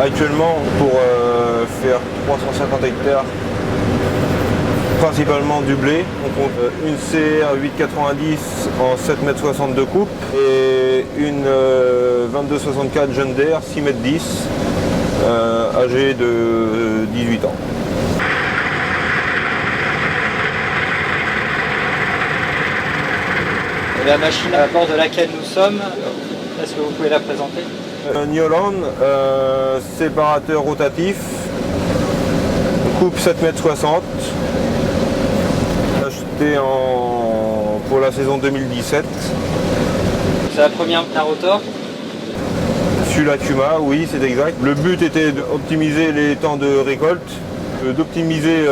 Actuellement, pour faire 350 hectares, principalement du blé, on compte une CR 890 en 7,60 m de coupe et une 2264 John Deere 6,10 m âgée de 18 ans. La machine à bord de laquelle nous sommes, est-ce que vous pouvez la présenter? Newland, séparateur rotatif, coupe 7,60 m, acheté pour la saison 2017. C'est la première d'un rotor? Sur la Cuma, oui, c'est exact. Le but était d'optimiser les temps de récolte, d'optimiser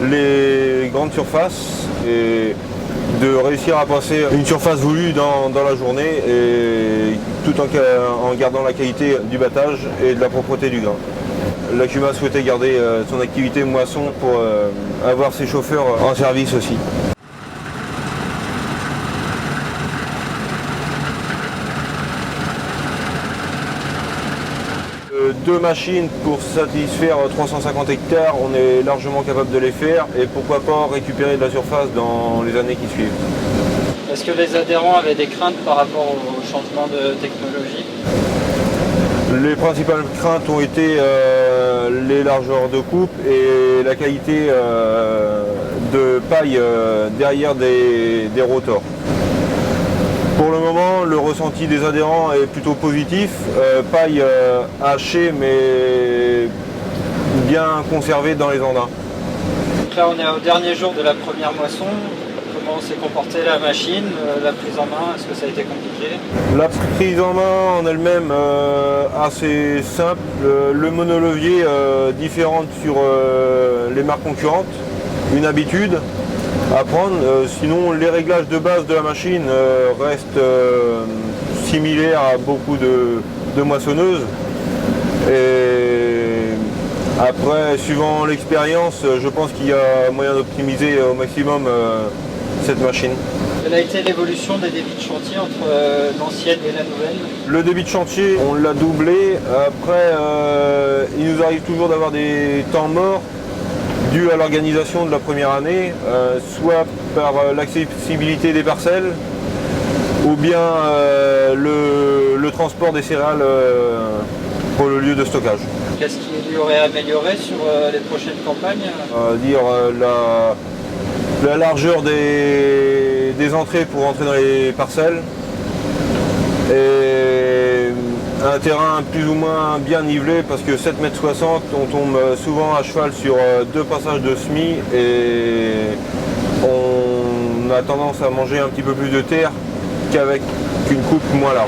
les grandes surfaces et de réussir à passer une surface voulue dans la journée, et tout en gardant la qualité du battage et de la propreté du grain. La Cuma souhaitait garder son activité moisson pour avoir ses chauffeurs en service aussi. Deux machines pour satisfaire 350 hectares, on est largement capable de les faire, et pourquoi pas récupérer de la surface dans les années qui suivent. Est-ce que les adhérents avaient des craintes par rapport au changement de technologie? Les principales craintes ont été les largeurs de coupe et la qualité de paille derrière des rotors. Pour le moment, le ressenti des adhérents est plutôt positif. Paille hachée mais bien conservée dans les andins. Donc là, on est au dernier jour de la première moisson. Comment s'est comportée la machine, la prise en main? Est-ce que ça a été compliqué? La prise en main en elle-même assez simple. Le monolevier différent sur les marques concurrentes. Une habitude à prendre, sinon les réglages de base de la machine restent similaires à beaucoup de moissonneuses. Et après, suivant l'expérience, je pense qu'il y a moyen d'optimiser au maximum cette machine. Quelle a été l'évolution des débits de chantier entre l'ancienne et la nouvelle? Le débit de chantier, on l'a doublé. Après, il nous arrive toujours d'avoir des temps morts dû à l'organisation de la première année, soit par l'accessibilité des parcelles, ou bien le transport des céréales pour le lieu de stockage. Qu'est-ce qu'il y aurait amélioré sur les prochaines campagnes? La largeur des entrées pour entrer dans les parcelles, et un terrain plus ou moins bien nivelé, parce que 7,60 m, on tombe souvent à cheval sur deux passages de semis et on a tendance à manger un petit peu plus de terre qu'avec une coupe moins large.